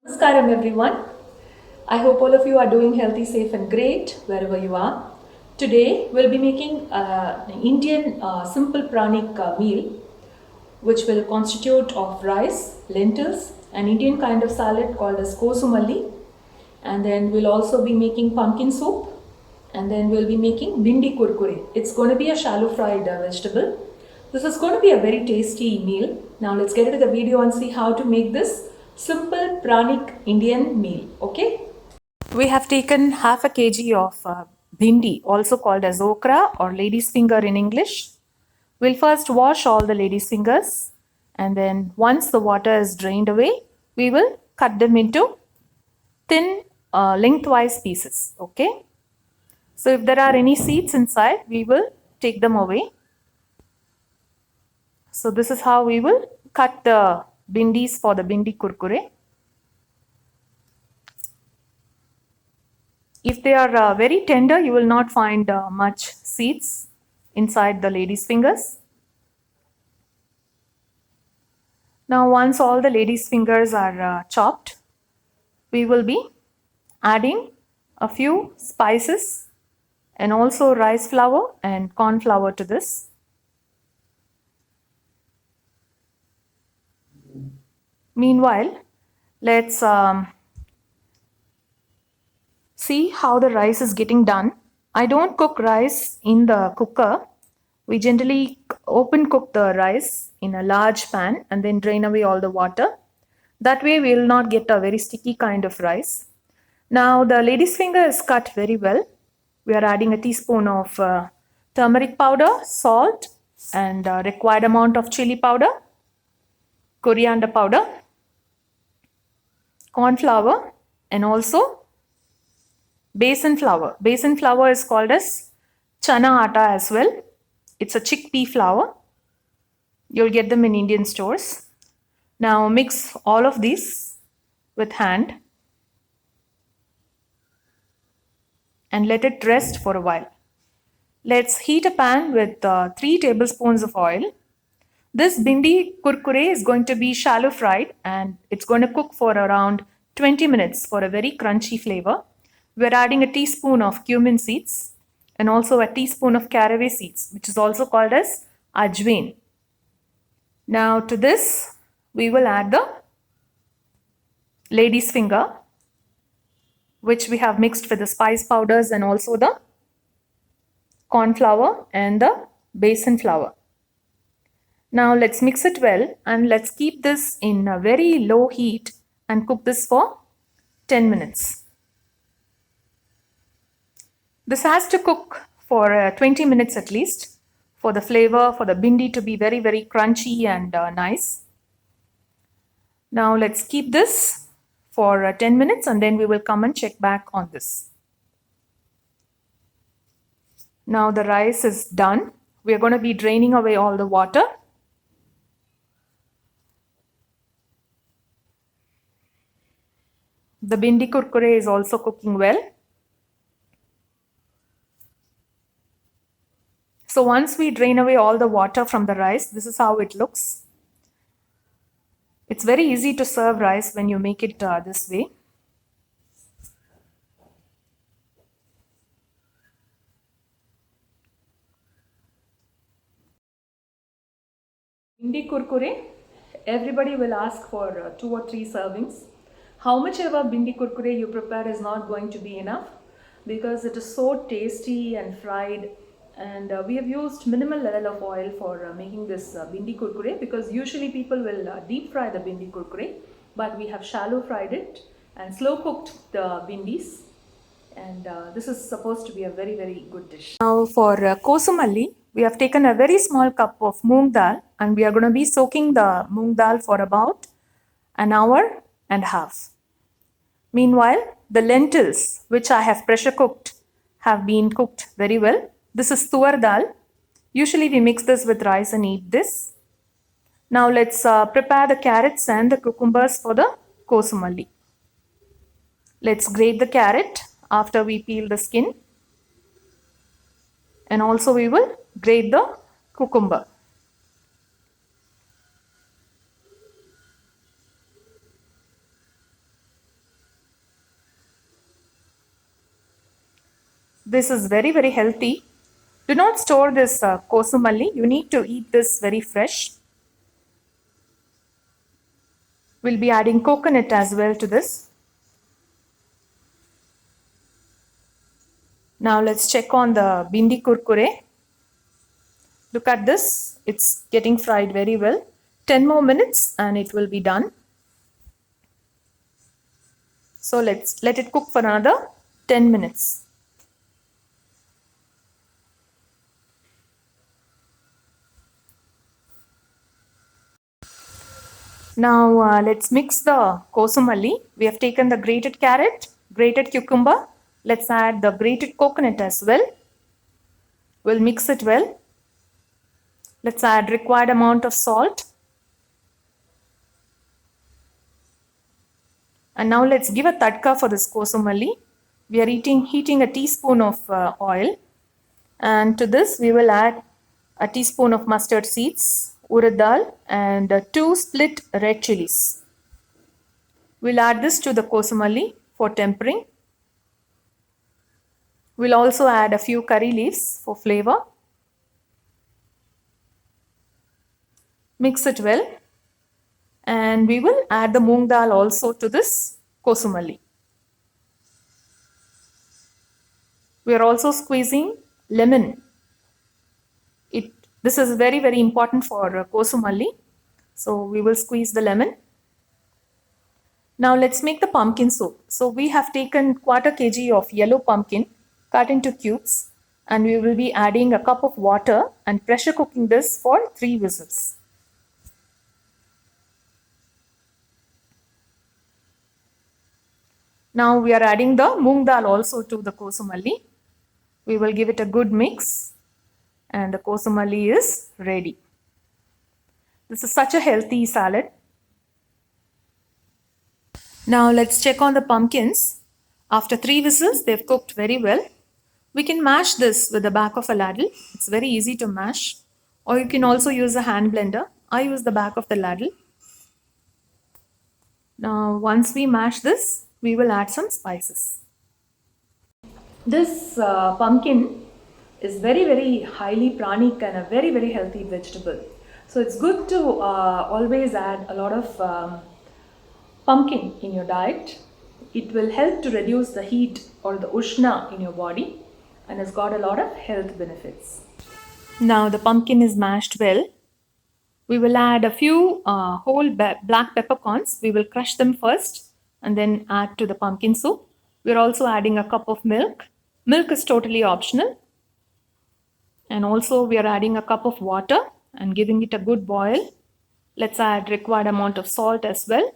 Namaskaram everyone. I hope all of you are doing healthy, safe and great wherever you are. Today we'll be making an Indian simple pranic meal which will constitute of rice, lentils, an Indian kind of salad called as kosumalli, and then we'll also be making pumpkin soup, and then we'll be making bindi kurkure. It's going to be a shallow fried vegetable. This is going to be a very tasty meal. Now let's get into the video and see how to make this simple pranic Indian meal. Okay. We have taken half a kg of bhindi, also called as okra or lady's finger in English. We'll first wash all the lady's fingers, and then once the water is drained away, we will cut them into thin lengthwise pieces. Okay. So if there are any seeds inside, we will take them away. So this is how we will cut the bindis for the bindi kurkure. If they are very tender, you will not find much seeds inside the lady's fingers. Now once all the lady's fingers are chopped, we will be adding a few spices and also rice flour and corn flour to this. Meanwhile, let's see how the rice is getting done. I don't cook rice in the cooker. We generally open cook the rice in a large pan and then drain away all the water. That way we will not get a very sticky kind of rice. Now the lady's finger is cut very well. We are adding a teaspoon of turmeric powder, salt, and required amount of chili powder, coriander powder, corn flour, and also besan flour. Besan flour is called as chana atta as well. It's a chickpea flour. You'll get them in Indian stores. Now mix all of these with hand and let it rest for a while. Let's heat a pan with 3 tablespoons of oil. This bindi kurkure is going to be shallow fried and it's going to cook for around 20 minutes for a very crunchy flavor. We're adding a teaspoon of cumin seeds and also a teaspoon of caraway seeds, which is also called as ajwain. Now to this, we will add the lady's finger, which we have mixed with the spice powders and also the corn flour and the besan flour. Now let's mix it well and let's keep this in a very low heat and cook this for 10 minutes. This has to cook for 20 minutes at least for the flavor, for the bindi to be very, very crunchy and nice. Now let's keep this for 10 minutes and then we will come and check back on this. Now the rice is done. We are going to be draining away all the water. The bindi kurkure is also cooking well. So once we drain away all the water from the rice, this is how it looks. It's very easy to serve rice when you make it this way. Bindi kurkure, everybody will ask for 2 or 3 servings. How much ever bindi kurkure you prepare is not going to be enough because it is so tasty and fried, and we have used minimal level of oil for making this bindi kurkure because usually people will deep fry the bindi kurkure, but we have shallow fried it and slow cooked the bindis, and this is supposed to be a very, very good dish. Now for kosumalli, we have taken a very small cup of moong dal and we are going to be soaking the moong dal for about an hour and a half. Meanwhile, the lentils, which I have pressure cooked, have been cooked very well. This is tuar dal. Usually we mix this with rice and eat this. Now let's prepare the carrots and the cucumbers for the kosumalli. Let's grate the carrot after we peel the skin. And also we will grate the cucumber. This is very, very healthy. Do not store this kosumalli. You need to eat this very fresh. We'll be adding coconut as well to this. Now let's check on the bindi kurkure. Look at this. It's getting fried very well. 10 more minutes and it will be done. So let's let it cook for another 10 minutes. Now let's mix the kosumalli. We have taken the grated carrot, grated cucumber. Let's add the grated coconut as well. We'll mix it well. Let's add required amount of salt. And now let's give a tadka for this kosumalli. We are heating a teaspoon of oil. And to this we will add a teaspoon of mustard seeds, urad dal, and 2 split red chilies. We'll add this to the kosumalli for tempering. We'll also add a few curry leaves for flavor. Mix it well. And we will add the moong dal also to this kosumalli. We are also squeezing lemon. This is very, very important for kosumalli. So we will squeeze the lemon. Now let's make the pumpkin soup. So we have taken 1/4 kg of yellow pumpkin cut into cubes, and we will be adding a cup of water and pressure cooking this for 3 whistles. Now we are adding the moong dal also to the kosumalli. We will give it a good mix and the kosumalli is ready. This is such a healthy salad. Now let's check on the pumpkins. After 3 whistles, they've cooked very well. We can mash this with the back of a ladle. It's very easy to mash. Or you can also use a hand blender. I use the back of the ladle. Now once we mash this, we will add some spices. This pumpkin is very, very highly pranic and a very, very healthy vegetable. So it's good to always add a lot of pumpkin in your diet. It will help to reduce the heat or the ushna in your body and has got a lot of health benefits. Now the pumpkin is mashed well. We will add a few whole black peppercorns. We will crush them first and then add to the pumpkin soup. We're also adding a cup of milk. Milk is totally optional. And also we are adding a cup of water and giving it a good boil. Let's add required amount of salt as well.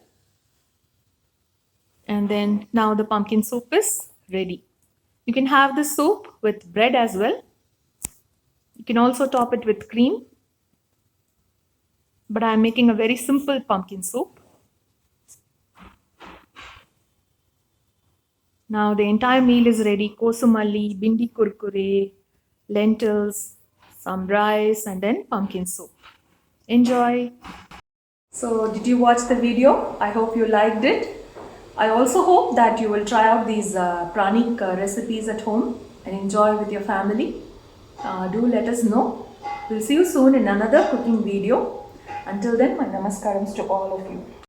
And then now the pumpkin soup is ready. You can have this soup with bread as well. You can also top it with cream. But I am making a very simple pumpkin soup. Now the entire meal is ready. Kosumalli, bindi kurkure, lentils, some rice, and then pumpkin soup. Enjoy! So did you watch the video? I hope you liked it. I also hope that you will try out these pranic recipes at home and enjoy with your family. Do let us know. We'll see you soon in another cooking video. Until then, my namaskarams to all of you.